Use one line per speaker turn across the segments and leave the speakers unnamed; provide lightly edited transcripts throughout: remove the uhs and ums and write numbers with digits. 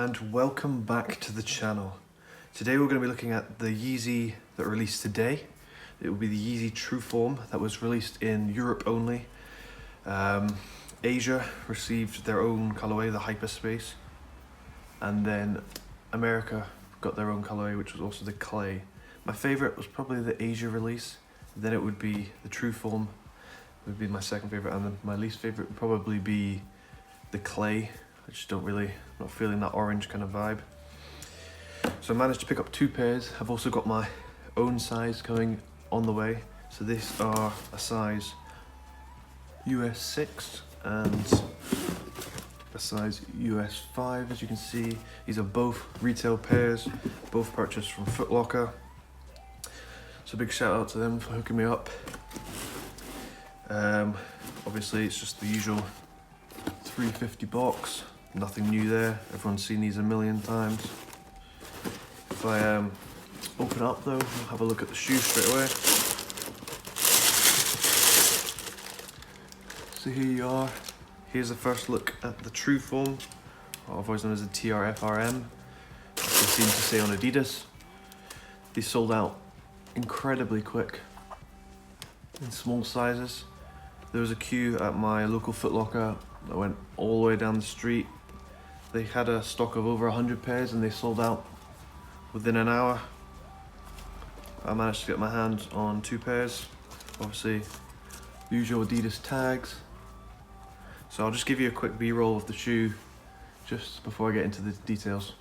and welcome back to the channel. Today we're going to be looking at the Yeezy that released today. It will be the Yeezy Trfrm that was released in Europe only. Asia received their own colorway, the Hyperspace, and then America got their own colorway, which was also the Clay. My favorite was probably the Asia release, then it would be the Trfrm, would be my second favorite, and then my least favorite would probably be the Clay. I just not feeling that orange kind of vibe. So I managed to pick up two pairs. I've also got my own size coming on the way. So these are a size US 6 and a size US 5. As you can see, these are both retail pairs, both purchased from Foot Locker. So big shout out to them for hooking me up. Obviously it's just the usual 350 box. Nothing new there, everyone's seen these a million times. If I open up though, I'll have a look at the shoe straight away. So here you are. Here's the first look at the Trfrm, otherwise known as the Trfrm, as they seem to say on Adidas. These sold out incredibly quick in small sizes. There was a queue at my local Foot Locker that went all the way down the street. They had a stock of over 100 pairs and they sold out within an hour. I managed to get my hands on two pairs. Obviously, the usual Adidas tags. So I'll just give you a quick B-roll of the shoe just before I get into the details.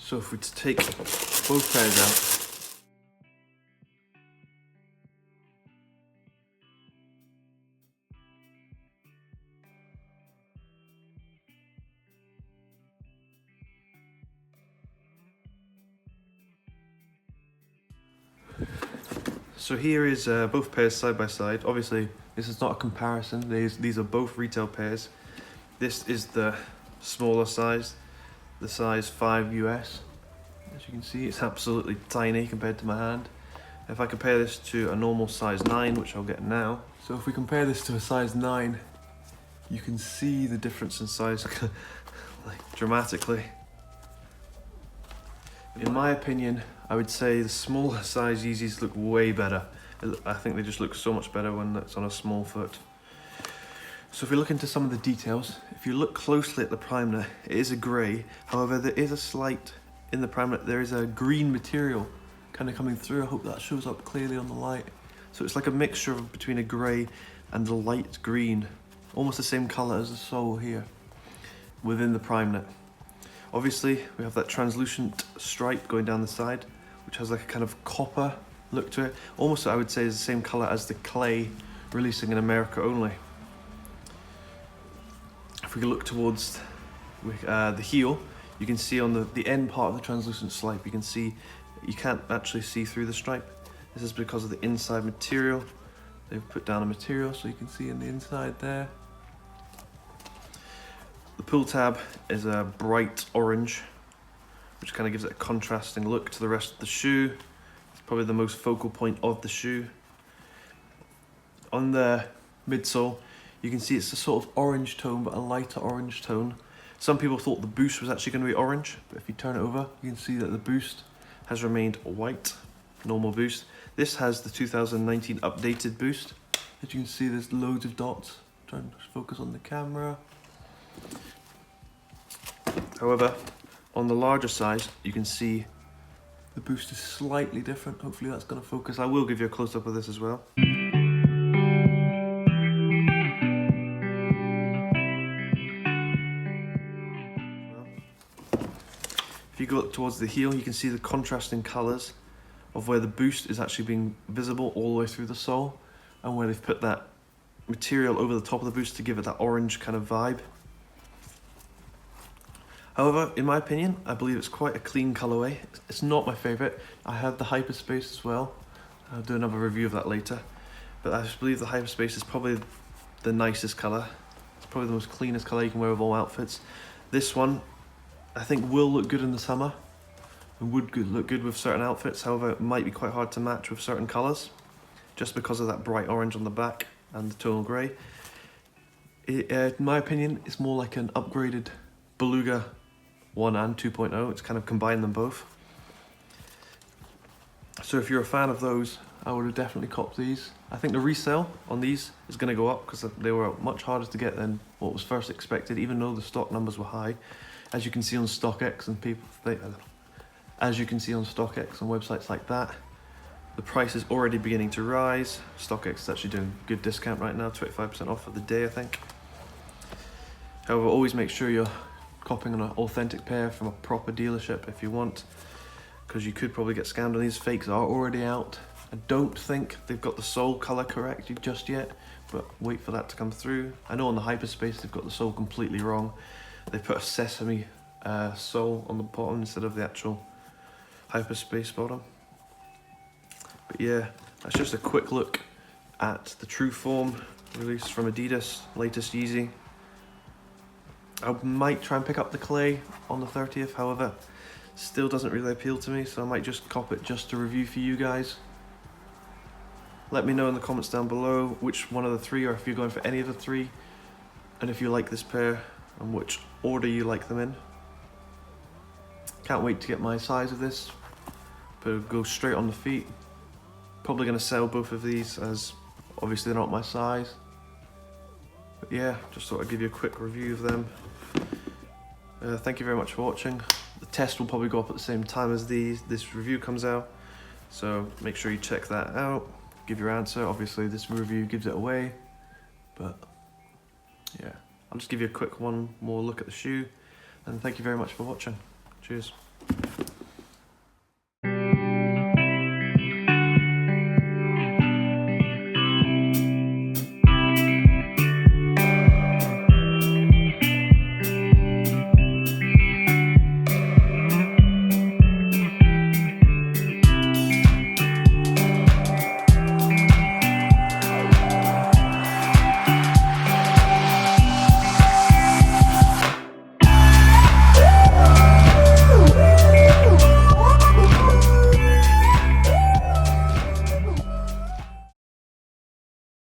So if we take both pairs out, so here is both pairs side by side. Obviously this is not a comparison, these are both retail pairs. This is the smaller size, the size 5 US. As you can see, it's absolutely tiny compared to my hand. If I compare this to a normal size 9, which I'll get now. So if we compare this to a size 9, you can see the difference in size like dramatically. In my opinion, I would say the smaller size Yeezys look way better. I think they just look so much better when it's on a small foot. So if we look into some of the details, if you look closely at the primer, it is a grey. However, there is a slight, in the primer, there is a green material kind of coming through. I hope that shows up clearly on the light. So it's like a mixture between a grey and a light green, almost the same colour as the sole here within the primer. Obviously, we have that translucent stripe going down the side, which has like a kind of copper look to it. Almost, I would say, is the same colour as the Clay releasing in America only. If we look towards the heel, you can see on the end part of the translucent stripe, you can see, you can't actually see through the stripe. This is because of the inside material. They've put down a material so you can see in the inside there. The pull tab is a bright orange, which kind of gives it a contrasting look to the rest of the shoe. It's probably the most focal point of the shoe. On the midsole, you can see it's a sort of orange tone, but a lighter orange tone. Some people thought the boost was actually going to be orange, but if you turn it over, you can see that the boost has remained white, normal boost. This has the 2019 updated boost. As you can see, there's loads of dots. Trying to focus on the camera. However, on the larger size, you can see the boost is slightly different. Hopefully that's going to focus. I will give you a close-up of this as well. If you go up towards the heel, you can see the contrasting colours of where the boost is actually being visible all the way through the sole, and where they've put that material over the top of the boost to give it that orange kind of vibe. However, in my opinion, I believe it's quite a clean colourway. It's not my favourite. I have the Hyperspace as well. I'll do another review of that later. But I just believe the Hyperspace is probably the nicest colour. It's probably the most cleanest colour you can wear with all outfits. This one I think will look good in the summer and would look good with certain outfits. However, it might be quite hard to match with certain colours just because of that bright orange on the back and the tonal grey. In my opinion, it's more like an upgraded Beluga 1 and 2.0. It's kind of combined them both. So if you're a fan of those, I would have definitely copped these. I think the resale on these is going to go up because they were much harder to get than what was first expected, even though the stock numbers were high. As you can see on StockX and as you can see on StockX and websites like that, the price is already beginning to rise. StockX is actually doing a good discount right now, 25% off for the day, I think. However, always make sure you're copping an authentic pair from a proper dealership if you want, because you could probably get scammed, and these fakes are already out. I don't think they've got the sole colour corrected just yet, but wait for that to come through. I know on the Hyperspace they've got the sole completely wrong. They put a sesame sole on the bottom instead of the actual Hyperspace bottom. But yeah, that's just a quick look at the Trfrm release from Adidas, latest Yeezy. I might try and pick up the clay on the 30th, however, still doesn't really appeal to me, so I might just cop it just to review for you guys. Let me know in the comments down below which one of the three, or if you're going for any of the three, and if you like this pair, and which order you like them in. Can't wait to get my size of this, but it'll go straight on the feet. Probably going to sell both of these as obviously they're not my size. But yeah, just thought I'd give you a quick review of them. Thank you very much for watching. The test will probably go up at the same time as this review comes out, so make sure you check that out. Give your answer. Obviously this review gives it away, but yeah, I'll just give you a quick one more look at the shoe, and thank you very much for watching. Cheers.